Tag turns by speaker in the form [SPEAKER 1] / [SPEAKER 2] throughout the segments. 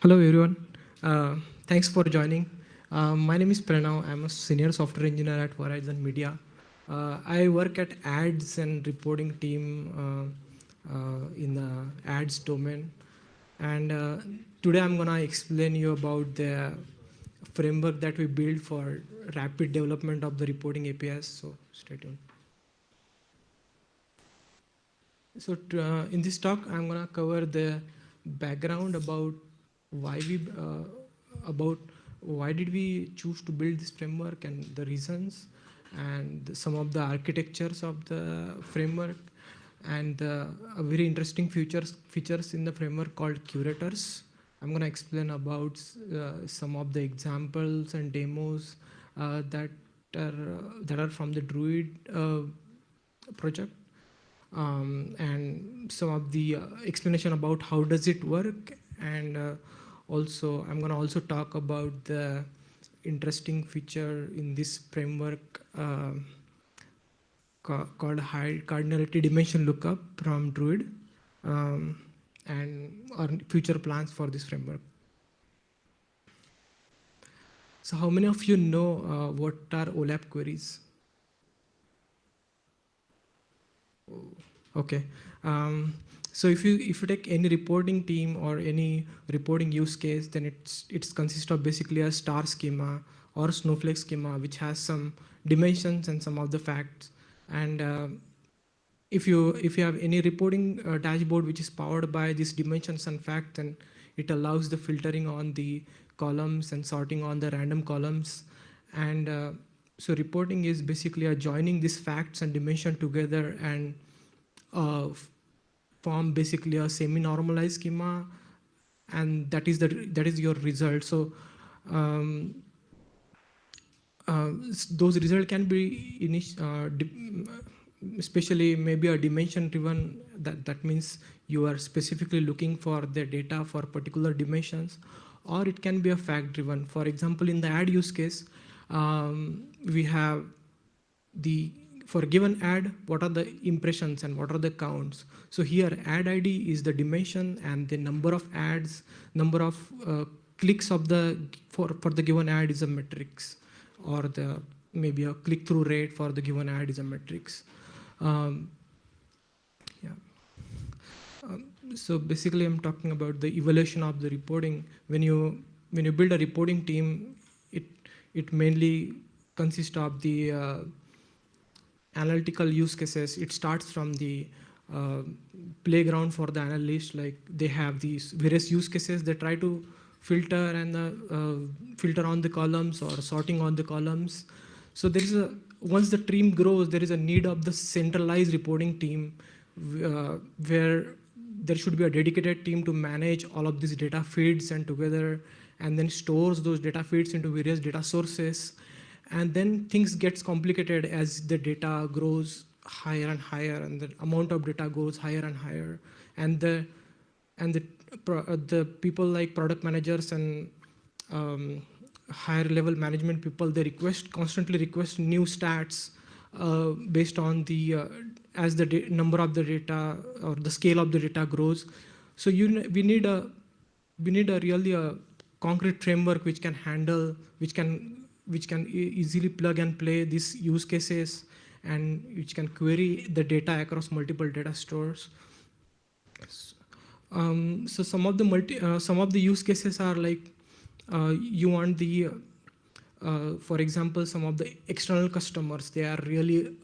[SPEAKER 1] Hello everyone. Thanks for joining. My name is Pranav. I'm a senior software engineer at Verizon Media. I work at ads and reporting team in the ads domain. And today I'm gonna explain you about the framework that we build for rapid development of the reporting APIs. So stay tuned. So in this talk, I'm gonna cover the background about why why did we choose to build this framework and the reasons, and some of the architectures of the framework, and a very interesting features in the framework called curators. I'm gonna explain about some of the examples and demos that are from the Druid project. And some of the explanation about how does it work, and also I'm going to also talk about the interesting feature in this framework called high cardinality dimension lookup from Druid, and our future plans for this framework. So how many of you know what are OLAP queries? Okay. So if you take any reporting team or any reporting use case, then it's consists of basically a star schema or snowflake schema, which has some dimensions and some of the facts. And if you have any reporting dashboard which is powered by these dimensions and facts, then it allows the filtering on the columns and sorting on the random columns. And so reporting is basically joining these facts and dimension together and form basically a semi-normalized schema, and that is your result. So those results can be especially maybe a dimension driven. That means you are specifically looking for the data for particular dimensions, or it can be a fact driven. For example, in the ad use case, we have for a given ad, what are the impressions and what are the counts. So here ad ID is the dimension, and the number of ads, number of clicks of for the given ad is a metrics, or the maybe a click-through rate for the given ad is a metrics. So basically I'm talking about the evaluation of the reporting. When you build a reporting team, it mainly consists of the analytical use cases. It starts from the playground for the analyst. Like they have these various use cases. They try to filter and filter on the columns or sorting on the columns. So there is once the team grows, there is a need of the centralized reporting team where there should be a dedicated team to manage all of these data feeds and together, and then stores those data feeds into various data sources. And then things gets complicated as the data grows higher and higher, and the amount of data goes higher and higher. And the people like product managers and higher level management people, they constantly request new stats based on the as the number of the data or the scale of the data grows. So we need a really a concrete framework which can handle, which can easily plug and play these use cases, and which can query the data across multiple data stores. So some of the use cases are like you want the for example, some of the external customers, they are really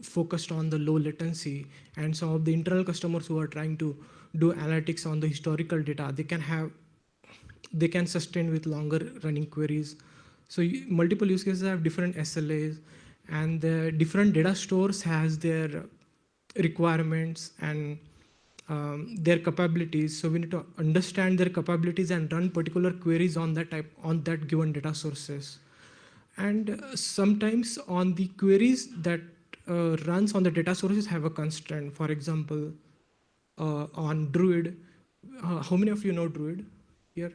[SPEAKER 1] focused on the low latency, and some of the internal customers who are trying to do analytics on the historical data, they can sustain with longer running queries. So multiple use cases have different SLAs, and the different data stores has their requirements and their capabilities. So we need to understand their capabilities and run particular queries on that given data sources. And sometimes on the queries that runs on the data sources have a constraint. For example, on Druid, how many of you know Druid here?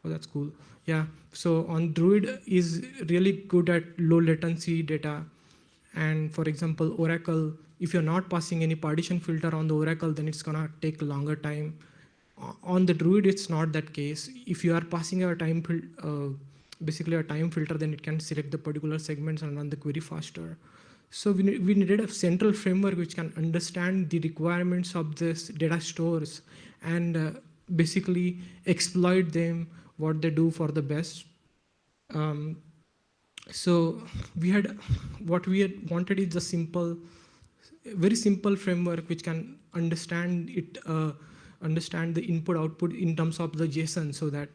[SPEAKER 1] Oh, that's cool. Yeah. So on Druid is really good at low latency data. And for example, Oracle, if you're not passing any partition filter on the Oracle, then it's gonna take a longer time. On the Druid, it's not that case. If you are passing a basically a time filter, then it can select the particular segments and run the query faster. So we needed a central framework which can understand the requirements of this data stores and basically exploit them, what they do for the best. So what we had wanted is a very simple framework which can understand the input output in terms of the JSON, so that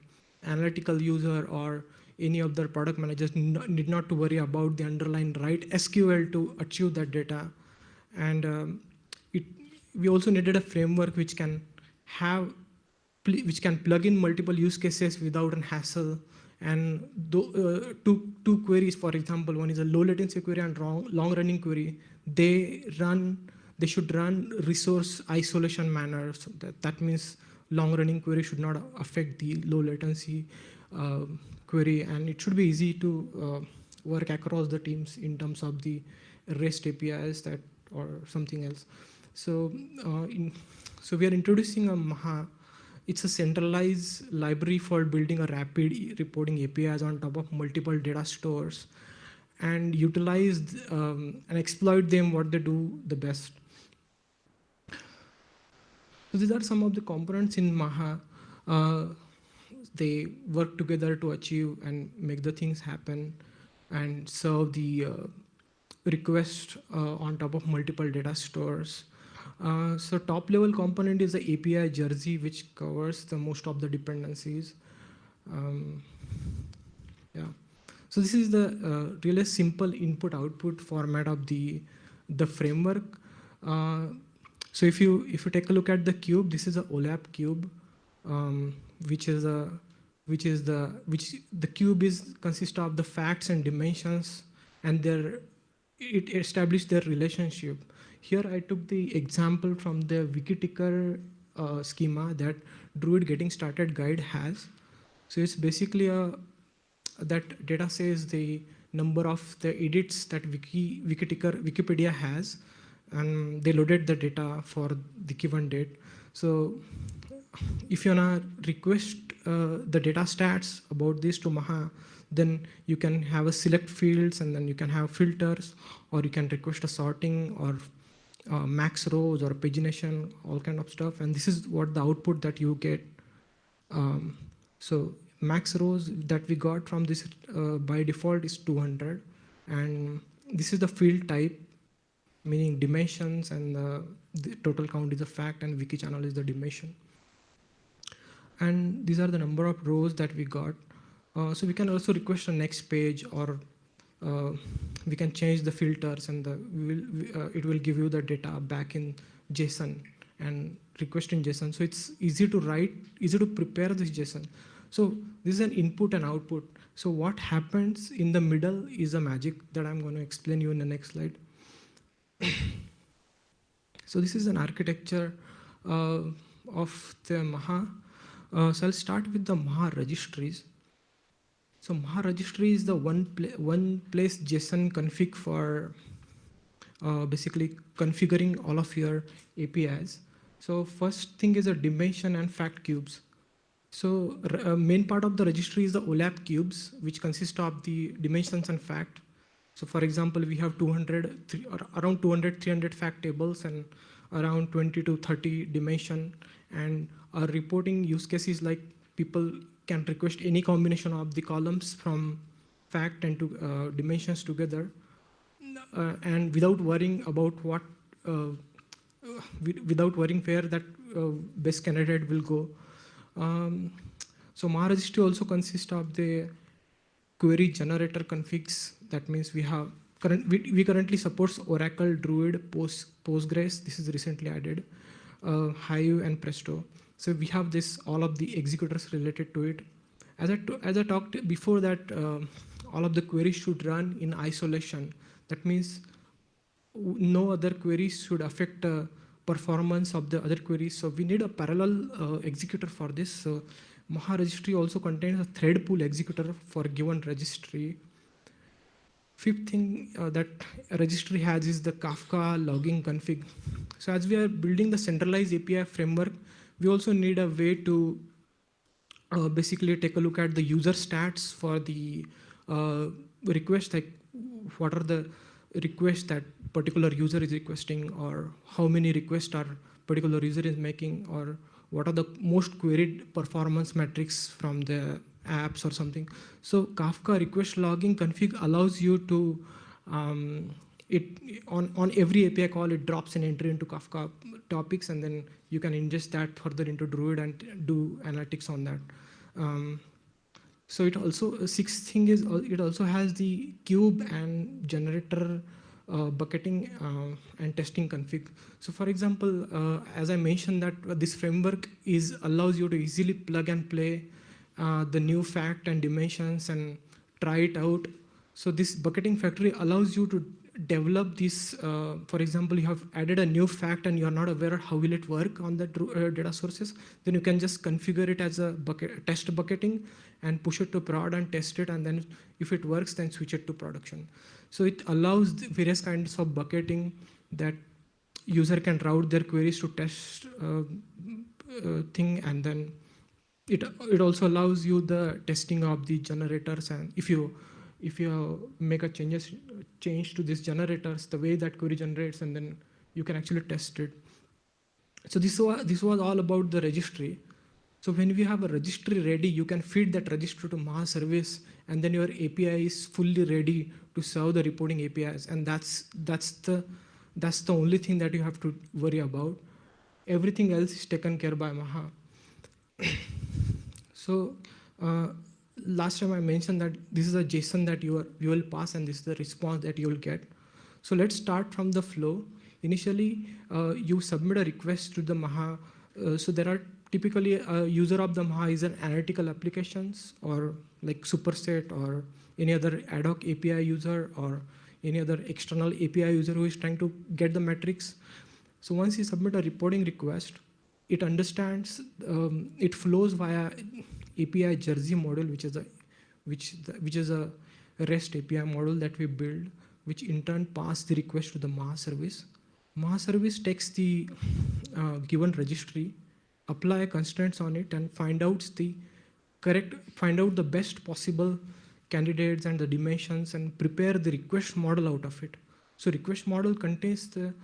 [SPEAKER 1] analytical user or any of the product managers need not to worry about the underlying right SQL to achieve that data. And we also needed a framework which can plug in multiple use cases without a hassle. And two queries, for example, one is a low latency query and long running query. They should run resource isolation manner. So that means long running query should not affect the low latency query, and it should be easy to work across the teams in terms of the REST APIs or something else. So we are introducing a Maha. It's a centralized library for building a rapid reporting APIs on top of multiple data stores, and utilize and exploit them what they do the best. So these are some of the components in Maha. They work together to achieve and make the things happen and serve the request on top of multiple data stores. So top level component is the API jersey, which covers the most of the dependencies. Yeah. So this is the really simple input output format of the framework. So if you take a look at the cube, this is a OLAP cube, which the cube consists of the facts and dimensions, and it established their relationship. Here I took the example from the Wikiticker schema that Druid Getting Started Guide has. So it's basically that data says the number of the edits that Wikipedia has, and they loaded the data for the given date. So if you wanna request the data stats about this to Maha, then you can have a select fields, and then you can have filters, or you can request a sorting or max rows or pagination, all kind of stuff. And this is what the output that you get. So max rows that we got from this by default is 200, and this is the field type, meaning dimensions, and the total count is a fact, and wiki channel is the dimension. And these are the number of rows that we got. So we can also request a next page, or we can change the filters, and it will give you the data back in JSON and request in JSON. So it's easy to write, easy to prepare this JSON. So this is an input and output. So what happens in the middle is a magic that I'm going to explain you in the next slide. So this is an architecture of the Maha. So I'll start with the Maha registries. So Maha registry is the one place JSON config for basically configuring all of your APIs. So first thing is a dimension and fact cubes. So main part of the registry is the OLAP cubes, which consist of the dimensions and fact. So for example, we have around 200, 300 fact tables and around 20 to 30 dimension. And our reporting use cases, like people can request any combination of the columns from fact and to dimensions together, and without worrying about without worrying where that best candidate will go. So Maha registry also consists of the query generator configs. That means we currently supports Oracle, Druid, Postgres. This is recently added, Hive and Presto. So we have all of the executors related to it. As I talked before, that all of the queries should run in isolation. That means no other queries should affect performance of the other queries. So we need a parallel executor for this. So Maha registry also contains a thread pool executor for a given registry. Fifth thing that a registry has is the Kafka logging config. So as we are building the centralized API framework, We also need a way to basically take a look at the user stats for the request, like what are the requests that particular user is requesting, or how many requests are particular user is making, or what are the most queried performance metrics from the apps or something. So Kafka request logging config allows you to it on every API call, it drops an entry into Kafka topics, and then you can ingest that further into Druid and do analytics on that. So it also, sixth thing is it also has the cube and generator bucketing and testing config. So for example, as I mentioned that this framework allows you to easily plug and play the new fact and dimensions and try it out. So this bucketing factory allows you to develop this, for example, you have added a new fact and you're not aware how will it work on the data sources, then you can just configure it as a test bucketing and push it to prod and test it, and then if it works, then switch it to production. So it allows various kinds of bucketing that user can route their queries to test thing, and then it also allows you the testing of the generators, and if you make a change to these generators, the way that query generates, and then you can actually test it. So this was all about the registry. So when we have a registry ready, you can feed that registry to Maha service, and then your API is fully ready to serve the reporting APIs, and that's the only thing that you have to worry about. Everything else is taken care by Maha. So last time I mentioned that this is a JSON that you will pass, and this is the response that you will get. So let's start from the flow. Initially, you submit a request to the Maha. So there are typically a user of the Maha is an analytical applications, or like Superset, or any other ad hoc API user, or any other external API user who is trying to get the metrics. So once you submit a reporting request, it understands, it flows via API Jersey model, which is a REST API model that we build, which in turn pass the request to the Maha service. Maha service takes the given registry, apply constraints on it, and find out the best possible candidates and the dimensions, and prepare the request model out of it. So request model contains the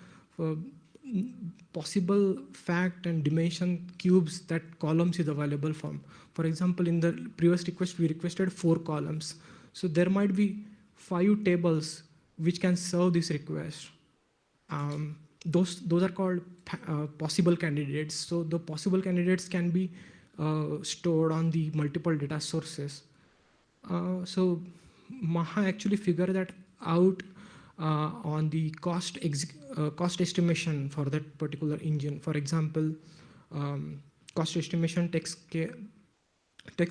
[SPEAKER 1] possible fact and dimension cubes that columns is available from. For example, in the previous request, we requested 4 columns. So there might be 5 tables which can serve this request. Those are called possible candidates. So the possible candidates can be stored on the multiple data sources. So Maha actually figured that out on the cost estimation for that particular engine. For example, cost estimation takes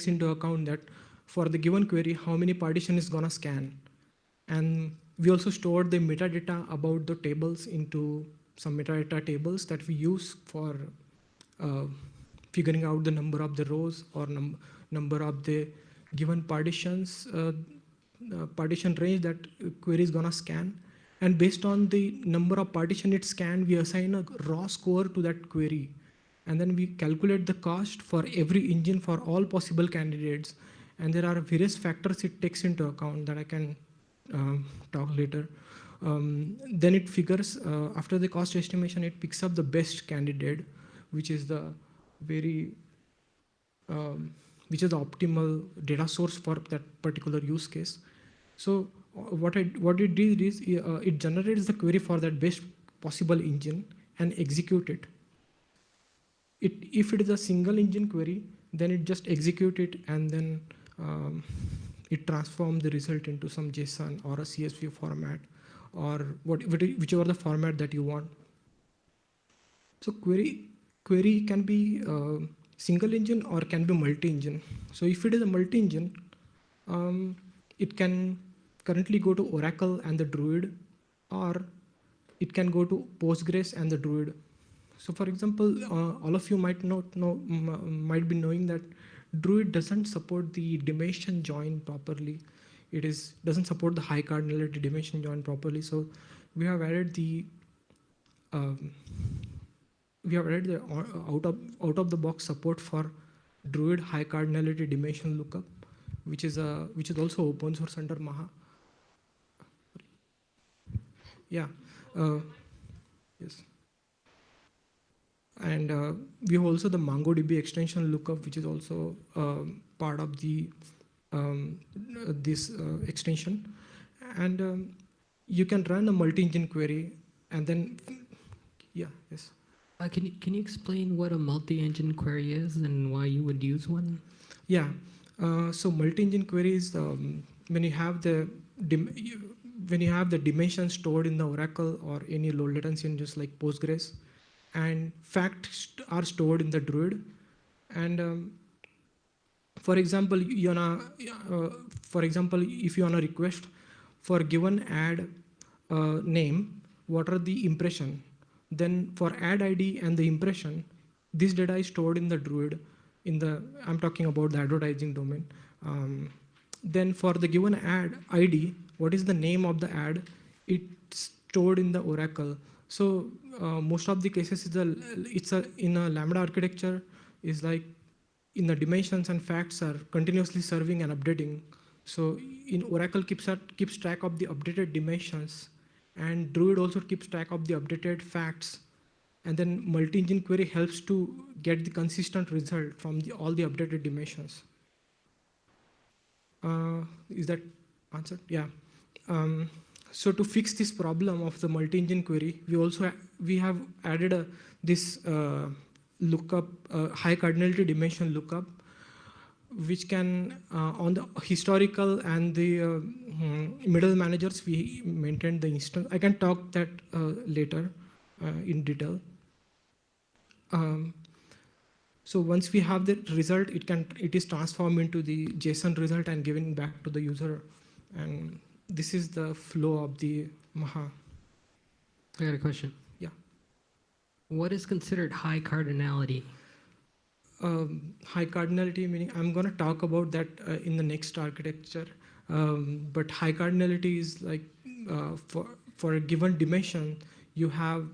[SPEAKER 1] into account that for the given query, how many partition is gonna scan. And we also stored the metadata about the tables into some metadata tables that we use for figuring out the number of the rows, or number of the given partitions, partition range that query is gonna scan. And based on the number of partition it scanned, we assign a raw score to that query. And then we calculate the cost for every engine for all possible candidates. And there are various factors it takes into account that I can talk later. Then it figures, after the cost estimation, it picks up the best candidate, which is the optimal data source for that particular use case. So what it did is it generates the query for that best possible engine and execute it. If it is a single engine query, then it just execute it, and then it transforms the result into some JSON or a CSV format, or whichever the format that you want. So query can be single engine or can be multi-engine. So if it is a multi-engine, it can currently go to Oracle and the Druid, or it can go to Postgres and the Druid. So for example, all of you might be knowing that Druid doesn't support the dimension join properly. It doesn't support the high cardinality dimension join properly. So we have added the we have added the out of the box support for Druid high cardinality dimension lookup, which is also open source under Maha. Yeah. Uh, yes. And we have also the MongoDB extension lookup, which is also part of the this extension. And you can run a multi-engine query, and then yeah, yes.
[SPEAKER 2] Can you explain what a multi-engine query is and why you would use one?
[SPEAKER 1] Yeah. So multi-engine queries, when you have the when you have the dimensions stored in the Oracle or any low latency engines like Postgres, and facts are stored in the Druid, and for example, for example, if you wanna request for given ad name, what are the impression? Then for ad ID and the impression, this data is stored in the Druid. I'm talking about the advertising domain. Then for the given ad ID, what is the name of the ad? It's stored in the Oracle. So most of the cases in a Lambda architecture is like in the dimensions and facts are continuously serving and updating. So in Oracle keeps track of the updated dimensions, and Druid also keeps track of the updated facts. And then multi-engine query helps to get the consistent result from all the updated dimensions. Is that answered? Yeah. So to fix this problem of the multi-engine query, we have added this lookup, high cardinality dimension lookup, which can on the historical and the middle managers, we maintain the instance. I can talk that later in detail. So once we have the result, it is transformed into the JSON result and given back to the user. And this is the flow of the Maha.
[SPEAKER 2] I got a question.
[SPEAKER 1] Yeah.
[SPEAKER 2] What is considered high cardinality?
[SPEAKER 1] High cardinality meaning I'm going to talk about that in the next architecture. But high cardinality is like for a given dimension, you have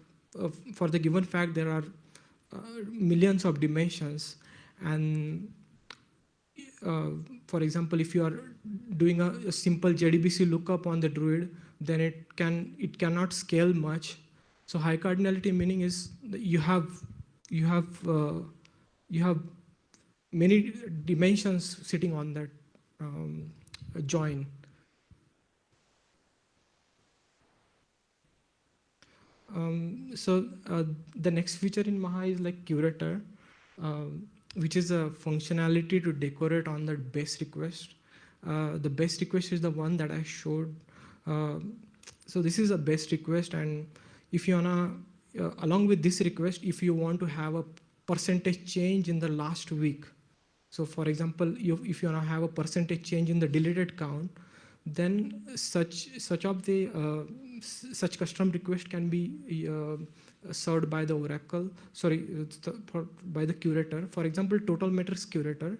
[SPEAKER 1] for the given fact there are millions of dimensions, and for example, if you are doing a simple JDBC lookup on the Druid, then it cannot scale much. So high cardinality meaning is you have many dimensions sitting on that join. So the next feature in Maha is like Curator, which is a functionality to decorate on the base request. The base request is the one that I showed. So this is a base request, and if you wanna, along with this request, if you want to have a percentage change in the last week. So for example, if you wanna have a percentage change in the deleted count, then such custom request can be served by the Oracle. By the Curator. For example, total metrics Curator.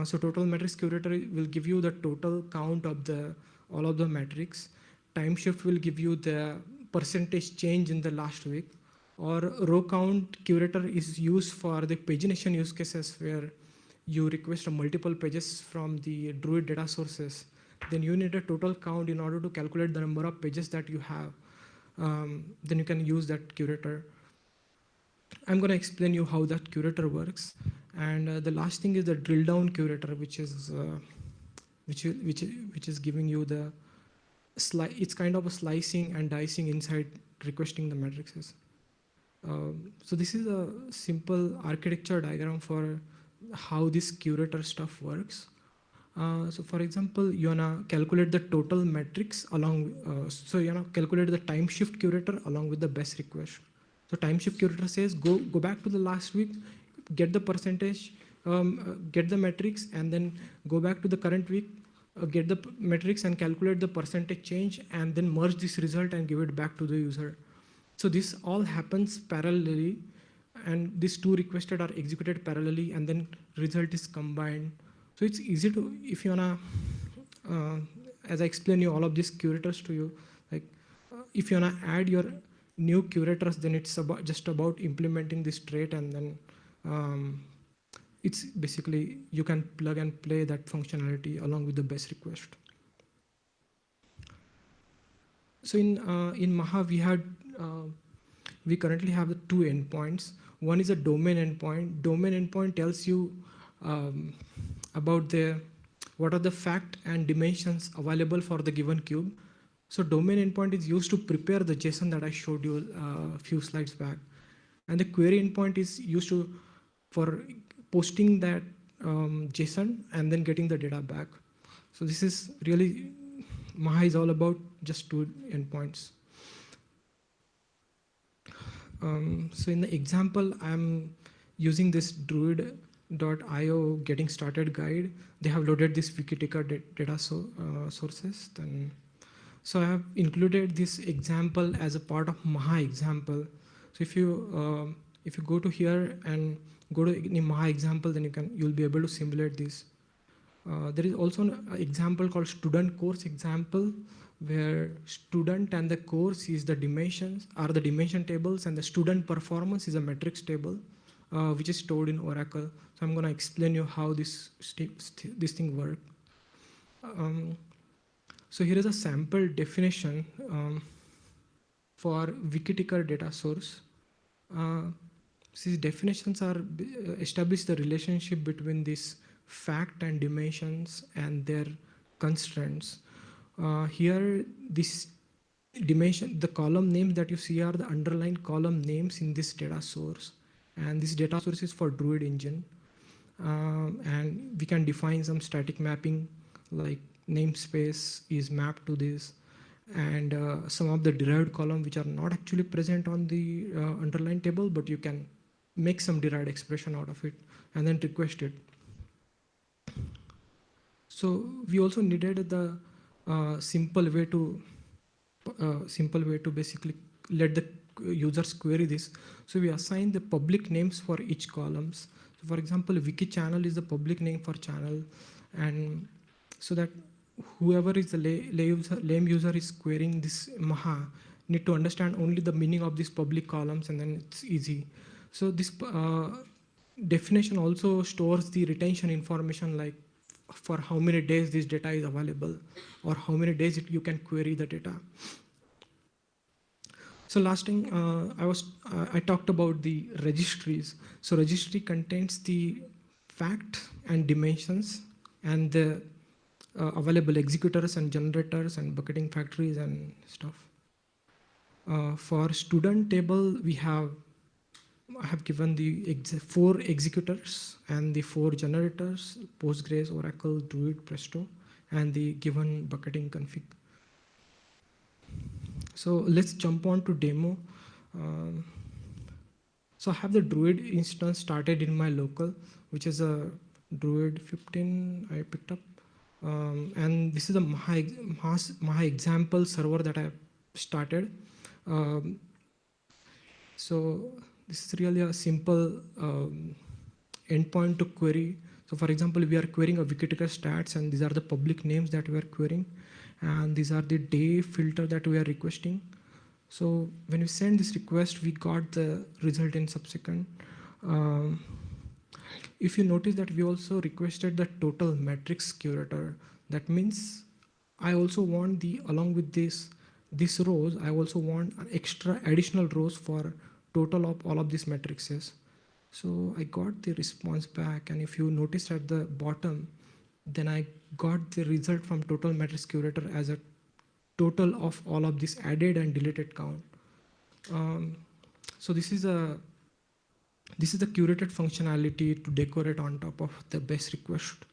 [SPEAKER 1] So total metrics Curator will give you the total count of all of the metrics. Time shift will give you the percentage change in the last week. Or row count Curator is used for the pagination use cases where you request multiple pages from the Druid data sources. Then you need a total count in order to calculate the number of pages that you have. Then you can use that Curator. I'm going to explain you how that Curator works. And the last thing is the drill down Curator, which is giving you the it's kind of a slicing and dicing inside requesting the matrices. So this is a simple architecture diagram for how this Curator stuff works. So for example, you wanna calculate the total metrics so you wanna calculate the time shift Curator along with the best request. So time shift Curator says go back to the last week, get the percentage, get the metrics, and then go back to the current week, get the metrics and calculate the percentage change, and then merge this result and give it back to the user. So this all happens parallelly, and these two requested are executed parallelly, and then result is combined. So it's easy to, if you wanna, as I explain you all of these curators to you, like if you wanna add your new curators, then it's just about implementing this trait, and then it's basically you can plug and play that functionality along with the best request. So in Maha we currently have the two endpoints. One is a domain endpoint. Domain endpoint tells you about what are the fact and dimensions available for the given cube. So domain endpoint is used to prepare the JSON that I showed you a few slides back, and the query endpoint is used for posting that JSON and then getting the data back. So this is really, Maha is all about just two endpoints. So in the example, I'm using this druid.io getting started guide. They have loaded this Wikiticker data sources. So I have included this example as a part of Maha example. So if you go to here and go to any Maha example, then you'll be able to simulate this. There is also an example called student course example, where student and the course is the dimensions, are the dimension tables, and the student performance is a metrics table, which is stored in Oracle. So I'm going to explain you how this thing works. So here is a sample definition for Wikiticker data source. These definitions are establish the relationship between this fact and dimensions and their constraints. Here, this dimension, the column names that you see are the underlying column names in this data source, and this data source is for Druid engine. And we can define some static mapping, like namespace is mapped to this, and some of the derived column which are not actually present on the underlying table, but you can make some derived expression out of it and then request it. So we also needed the simple way to basically let the users query this. So we assign the public names for each columns. So for example, wiki channel is the public name for channel, and so that whoever is the lame user is querying this Maha need to understand only the meaning of these public columns, and then it's easy. So this definition also stores the retention information, like for how many days this data is available, or how many days you can query the data. So last thing, I talked about the registries. So registry contains the fact and dimensions and the available executors and generators and bucketing factories and stuff. For student table, I have given the 4 executors and the 4 generators: Postgres, Oracle, Druid, Presto, and the given bucketing config. So let's jump on to demo. So I have the Druid instance started in my local, which is a Druid 15 I picked up. And this is a Maha example server that I started. So this is really a simple endpoint to query. So for example, we are querying a Wikiticker stats, and these are the public names that we are querying, and these are the day filter that we are requesting. So when we send this request, we got the result in subsequent. If you notice that we also requested the total metrics curator, that means I also want along with this rows, I also want an extra additional rows for total of all of these matrices. So I got the response back, and if you notice at the bottom, then I got the result from total matrix curator as a total of all of this added and deleted count. So this is the curated functionality to decorate on top of the base request.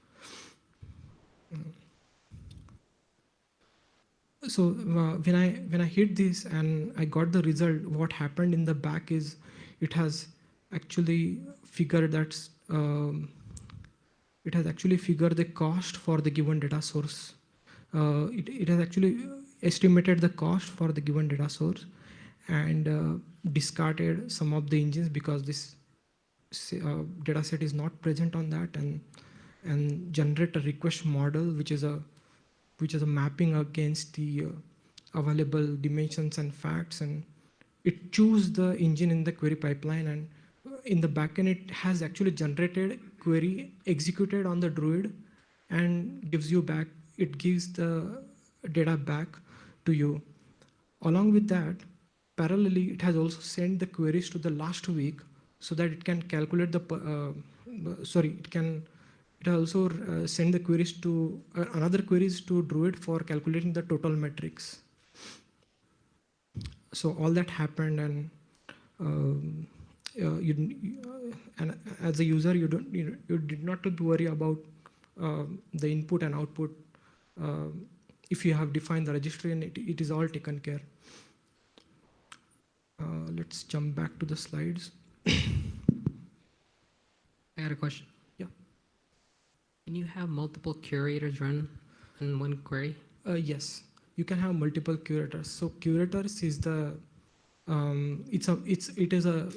[SPEAKER 1] So when I hit this and I got the result, what happened in the back is it has actually figured that it has actually figured the cost for the given data source. It has actually estimated the cost for the given data source and discarded some of the engines because this data set is not present on that, and generate a request model which is a mapping against the available dimensions and facts, and it chooses the engine in the query pipeline, and in the backend it has actually generated query executed on the Druid and gives you back, it gives the data back to you. Along with that, parallelly, it has also sent the queries to the last week so that it can calculate the, it also send the queries to, another queries to Druid for calculating the total metrics. So all that happened, and and as a user, you did not have to worry about the input and output if you have defined the registry, and it is all taken care. Let's jump back to the slides.
[SPEAKER 2] I had a question.
[SPEAKER 1] Yeah.
[SPEAKER 2] Can you have multiple curators run in one query?
[SPEAKER 1] Yes, you can have multiple curators. So curators is the it is a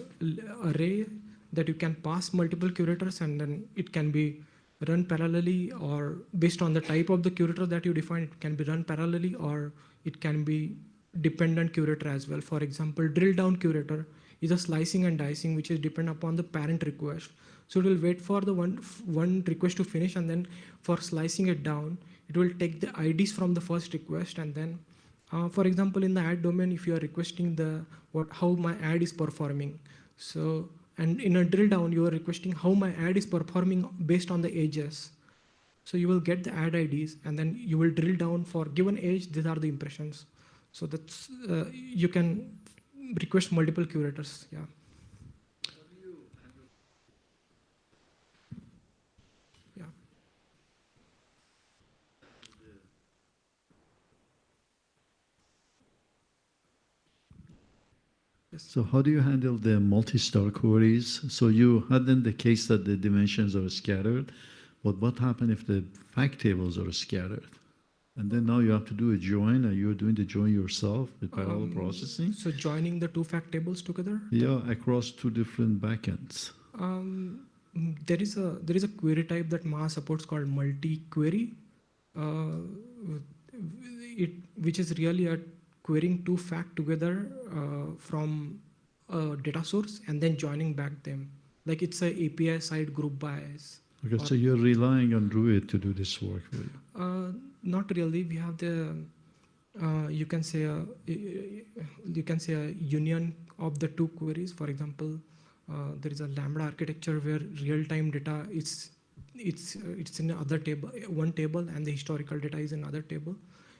[SPEAKER 1] array that you can pass multiple curators, and then it can be run parallelly, or based on the type of the curator that you define, it can be run parallelly, or it can be dependent curator as well. For example, drill down curator is a slicing and dicing which is dependent upon the parent request. So it will wait for the one request to finish, and then for slicing it down, it will take the IDs from the first request, and then for example, in the ad domain, if you are requesting how my ad is performing, so, and in a drill down, you are requesting how my ad is performing based on the ages. So you will get the ad IDs, and then you will drill down for given age, these are the impressions. So that's, you can request multiple curators, yeah.
[SPEAKER 3] So how do you handle the multi-star queries? So you had in the case that the dimensions are scattered, but what happens if the fact tables are scattered? And then now you have to do a join, and you're doing the join yourself with parallel processing?
[SPEAKER 1] So joining the two fact tables together?
[SPEAKER 3] Yeah, across two different backends.
[SPEAKER 1] There is a query type that Maha supports called MultiQuery, which is really a querying two fact together from a data source and then joining back them. Like it's a API side group bias.
[SPEAKER 3] Okay, so you're relying on Druid to do this work for you?
[SPEAKER 1] Not really. We have the you can say a union of the two queries. For example, there is a Lambda architecture where real-time data it's in another table, one table, and the historical data is in another table.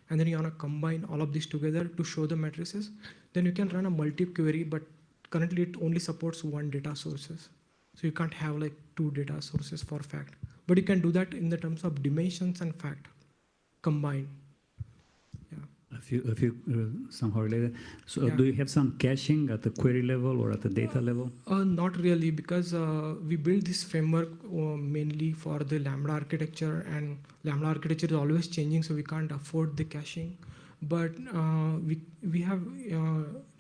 [SPEAKER 1] And then you want to combine all of these together to show the matrices. Then you can run a multi-query, but currently it only supports one data sources. So you can't have like two data sources for fact. But you can do that in the terms of dimensions and fact combined. Yeah.
[SPEAKER 4] A few somehow related. So
[SPEAKER 1] Yeah.
[SPEAKER 4] do you have some caching at the query level or at the data level?
[SPEAKER 1] Not really, because we built this framework mainly for the Lambda architecture, and Lambda architecture is always changing, so we can't afford the caching. But we have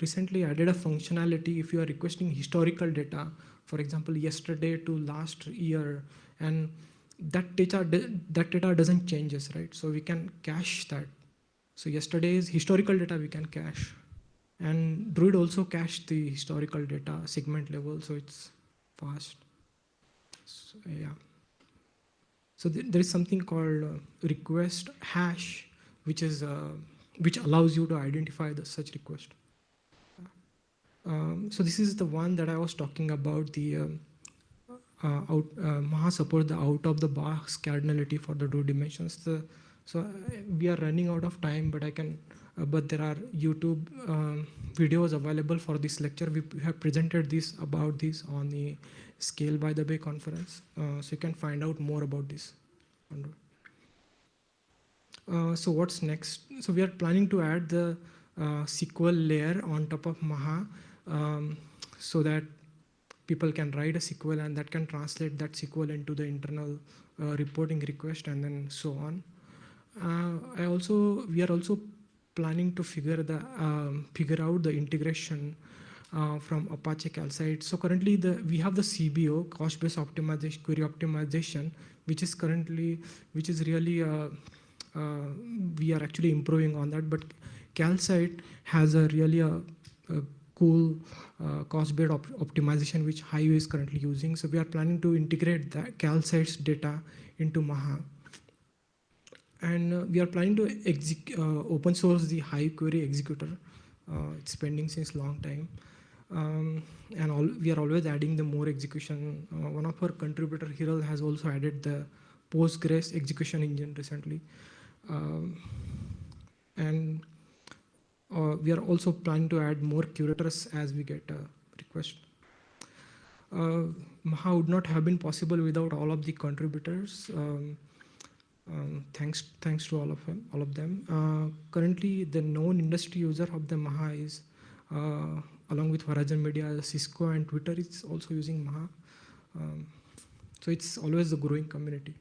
[SPEAKER 1] recently added a functionality if you are requesting historical data, for example, yesterday to last year, and that data doesn't changes, right? So we can cache that. So yesterday's historical data we can cache. And Druid also cached the historical data segment level, so it's fast. So, yeah. So there is something called request hash, which allows you to identify such request. So this is the one that I was talking about. The Maha support the out-of-the-box cardinality for the Druid dimensions. So we are running out of time, but but there are YouTube videos available for this lecture. We have presented about this on the Scale by the Bay conference, so you can find out more about this. So what's next? So we are planning to add the SQL layer on top of Maha, so that people can write a SQL and that can translate that SQL into the internal reporting request, and then so on. We are also planning to figure out the integration from Apache Calcite. So currently we have the CBO, cost-based optimization, query optimization, which is really we are actually improving on that. But Calcite has a really cool cost-based optimization which Hive is currently using. So we are planning to integrate the CalSites data into Maha. And we are planning to open source the Hive query executor. It's pending since long time. We are always adding the more execution. One of our contributor, Hiral, has also added the Postgres execution engine recently. We are also planning to add more curators as we get a request. Maha would not have been possible without all of the contributors. Thanks to all of them. Currently, the known industry user of the Maha is, along with Horizon Media, Cisco and Twitter is also using Maha. So it's always a growing community.